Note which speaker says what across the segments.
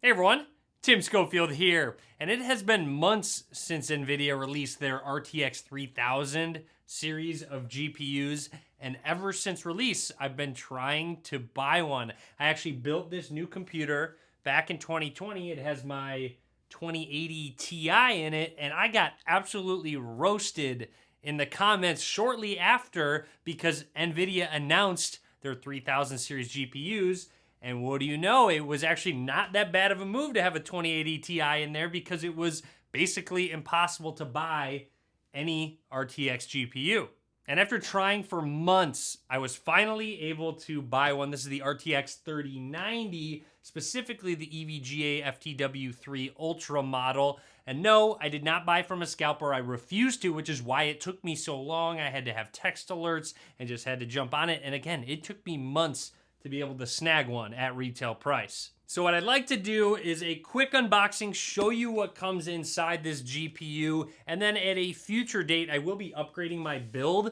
Speaker 1: Hey everyone, Tim Schofield here, and it has been months since Nvidia released their RTX 3000 series of GPUs, and ever since release, I've been trying to buy one. I actually built this new computer back in 2020. It has my 2080 Ti in it, and I got absolutely roasted in the comments shortly after because Nvidia announced their 3000 series GPUs. And what do you know? It was actually not that bad of a move to have a 2080 Ti in there because it was basically impossible to buy any RTX GPU. And after trying for months, I was finally able to buy one. This is the RTX 3090, specifically the EVGA FTW3 Ultra model. And no, I did not buy from a scalper. I refused to, which is why it took me so long. I had to have text alerts and just had to jump on it. And again, it took me months to be able to snag one at retail price. So what I'd like to do is a quick unboxing, show you what comes inside this GPU, and then at a future date, I will be upgrading my build.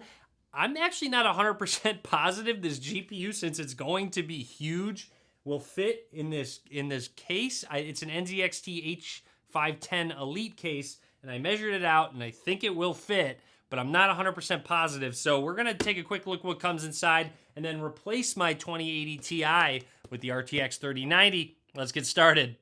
Speaker 1: I'm actually not 100% positive this GPU, since it's going to be huge, will fit in this case. It's an NZXT H510 Elite case, and I measured it out, and I think it will fit, but I'm not 100% positive. So we're gonna take a quick look what comes inside and then replace my 2080 Ti with the RTX 3090. Let's get started.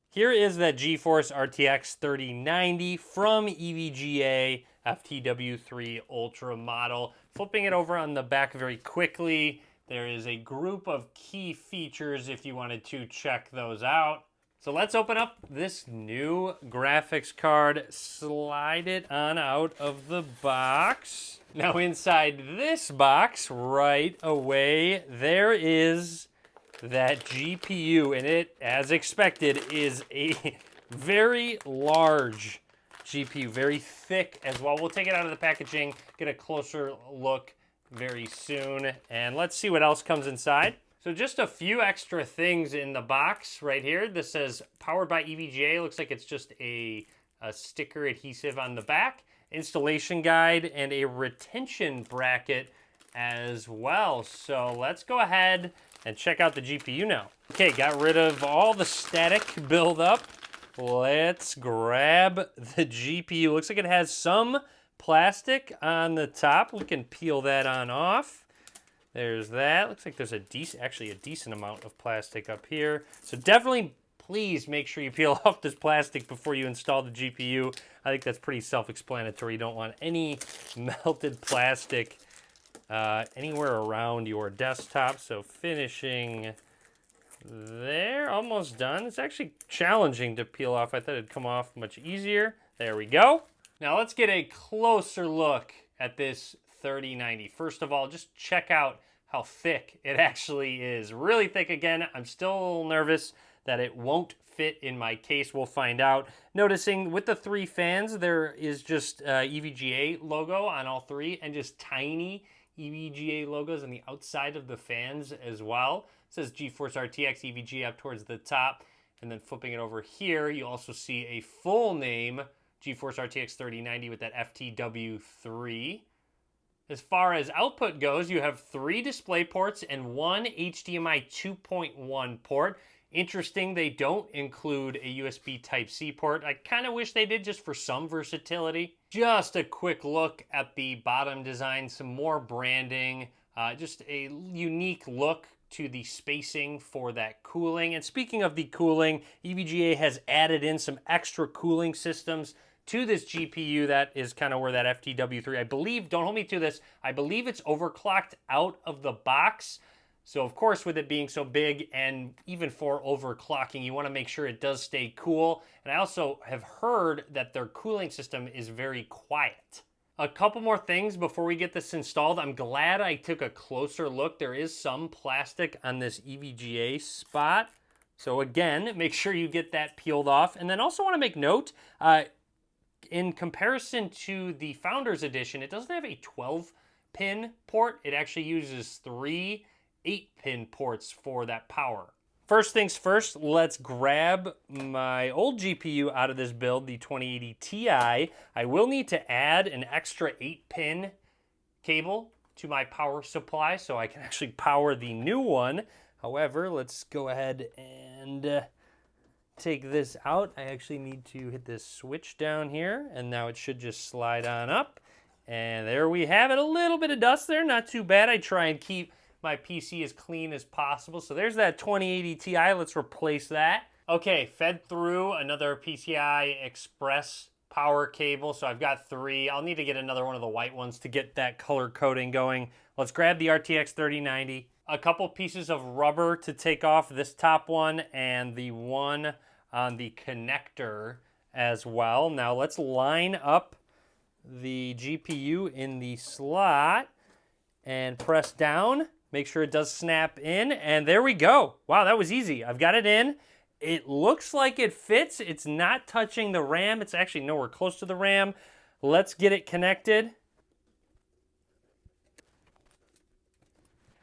Speaker 1: Here is that GeForce RTX 3090 from EVGA FTW3 Ultra model. Flipping it over on the back very quickly, there is a group of key features if you wanted to check those out. So let's open up this new graphics card, slide it on out of the box. Now inside this box, right away, there is that GPU, and it, as expected, is a very large GPU, very thick as well. We'll take it out of the packaging, get a closer look very soon, and let's see what else comes inside. So just a few extra things in the box right here. This says powered by EVGA. Looks like it's just a sticker adhesive on the back. Installation guide and a retention bracket as well. So let's go ahead and check out the GPU now. Okay, got rid of all the static buildup. Let's grab the GPU. Looks like it has some plastic on the top. We can peel that on off. There's that. Looks like there's actually a decent amount of plastic up here. So definitely, please make sure you peel off this plastic before you install the GPU. I think that's pretty self-explanatory. You don't want any melted plastic anywhere around your desktop. So finishing there, almost done. It's actually challenging to peel off. I thought it'd come off much easier. There we go. Now let's get a closer look at this 3090. First of all, just check out how thick it actually is. Really thick. Again, I'm still a little nervous that it won't fit in my case. We'll find out. Noticing with the three fans, there is just EVGA logo on all three and just tiny EVGA logos on the outside of the fans as well. It says GeForce RTX EVGA up towards the top. And then flipping it over here, you also see a full name, GeForce RTX 3090 with that FTW3. As far as output goes, you have 3 display ports and 1 HDMI 2.1 port. Interesting, they don't include a USB Type-C port. I kind of wish they did, just for some versatility. Just a quick look at the bottom design, some more branding, just a unique look to the spacing for that cooling. And speaking of the cooling, EVGA has added in some extra cooling systems to this GPU. That is kind of where that FTW3, I believe, don't hold me to this, I believe it's overclocked out of the box. So of course, with it being so big, and even for overclocking, you want to make sure it does stay cool. And I also have heard that their cooling system is very quiet. A couple more things before we get this installed. I'm glad I took a closer look. There is some plastic on this EVGA spot. So again, make sure you get that peeled off. And then also want to make note, in comparison to the Founders Edition, it doesn't have a 12-pin port. It actually uses 3 8-pin ports for that power. First things first, let's grab my old GPU out of this build, the 2080 Ti. I will need to add an extra 8-pin cable to my power supply so I can actually power the new one. However, let's go ahead and take this out, I actually need to hit this switch down here, and now it should just slide on up. And there we have it. A little bit of dust there, not too bad. I try and keep my PC as clean as possible. So there's that 2080 Ti. Let's replace that. Okay, fed through another PCI Express power cable. So I've got 3. I'll need to get another one of the white ones to get that color coding going. Let's grab the RTX 3090. A couple pieces of rubber to take off this top one and the one on the connector as well. Now let's line up the GPU in the slot and press down. Make sure it does snap in, and there we go. Wow, that was easy. I've got it in. It looks like it fits. It's not touching the RAM. It's actually nowhere close to the RAM. Let's get it connected.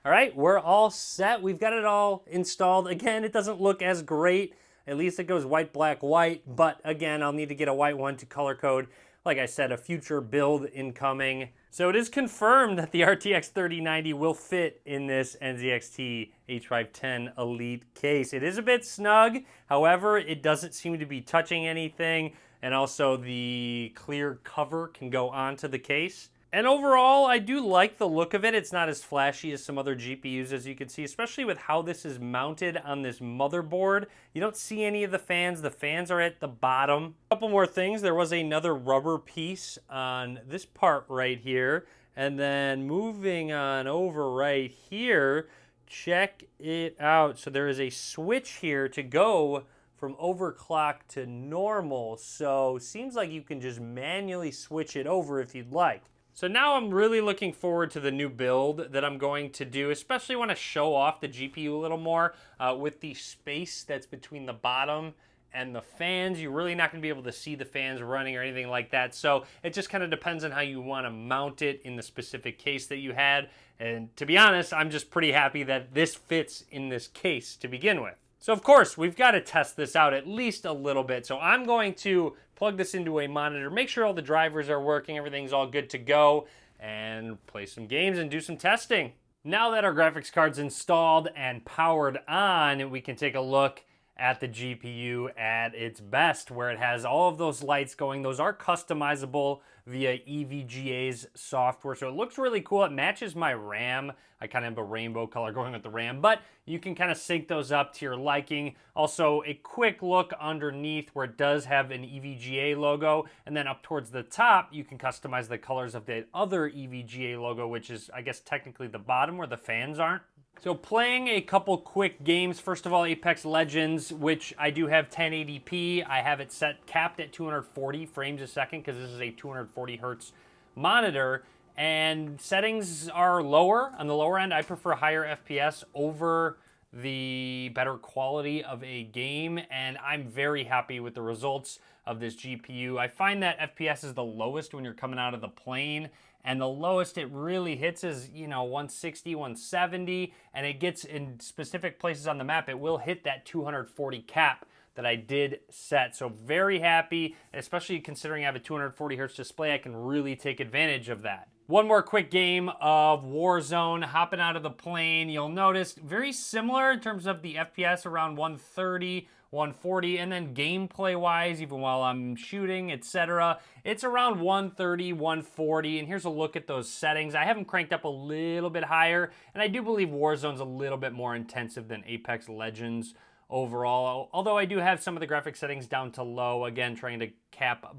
Speaker 1: All right, we're all set. We've got it all installed. Again, it doesn't look as great. At least it goes white, black, white. But again, I'll need to get a white one to color code. Like I said, a future build incoming. So it is confirmed that the RTX 3090 will fit in this NZXT H510 Elite case. It is a bit snug. However, it doesn't seem to be touching anything. And also the clear cover can go onto the case. And overall, I do like the look of it. It's not as flashy as some other GPUs, as you can see, especially with how this is mounted on this motherboard. You don't see any of the fans. The fans are at the bottom. A couple more things. There was another rubber piece on this part right here. And then moving on over right here, check it out. So there is a switch here to go from overclock to normal. So seems like you can just manually switch it over if you'd like. So now I'm really looking forward to the new build that I'm going to do, especially want to show off the GPU a little more with the space that's between the bottom and the fans. You're really not going to be able to see the fans running or anything like that. So it just kind of depends on how you want to mount it in the specific case that you had. And to be honest, I'm just pretty happy that this fits in this case to begin with. So of course, we've got to test this out at least a little bit. So I'm going to plug this into a monitor, make sure all the drivers are working, everything's all good to go, and play some games and do some testing. Now that our graphics card's installed and powered on, we can take a look at the GPU at its best, where it has all of those lights going. Those are customizable via EVGA's software, so it looks really cool. It matches my RAM. I kind of have a rainbow color going with the RAM, but you can kind of sync those up to your liking. Also, a quick look underneath where it does have an EVGA logo, and then up towards the top, you can customize the colors of the other EVGA logo, which is, I guess, technically the bottom where the fans aren't. So playing a couple quick games. First of all, Apex Legends, which I do have 1080p. I have it set capped at 240 frames a second because this is a 240 hertz monitor. And settings are lower. On the lower end, I prefer higher FPS over the better quality of a game. And I'm very happy with the results of this GPU. I find that FPS is the lowest when you're coming out of the plane. And the lowest it really hits is, 160, 170, and it gets in specific places on the map, it will hit that 240 cap that I did set. So very happy, especially considering I have a 240 hertz display, I can really take advantage of that. One more quick game of Warzone, hopping out of the plane. You'll notice very similar in terms of the FPS, around 130, 140, and then gameplay wise, even while I'm shooting, etc., it's around 130, 140, and here's a look at those settings. I have them cranked up a little bit higher, and I do believe Warzone's a little bit more intensive than Apex Legends overall, although I do have some of the graphic settings down to low, again, trying to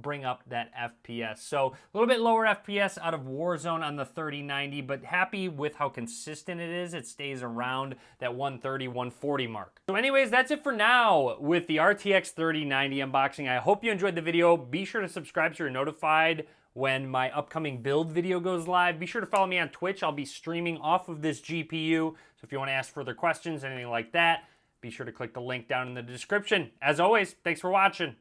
Speaker 1: bring up that FPS. So a little bit lower FPS out of Warzone on the 3090, but happy with how consistent it is. It stays around that 130, 140 mark. So anyways, that's it for now with the RTX 3090 unboxing. I hope you enjoyed the video. Be sure to subscribe so you're notified when my upcoming build video goes live. Be sure to follow me on Twitch. I'll be streaming off of this GPU. So if you want to ask further questions, anything like that, be sure to click the link down in the description. As always, thanks for watching.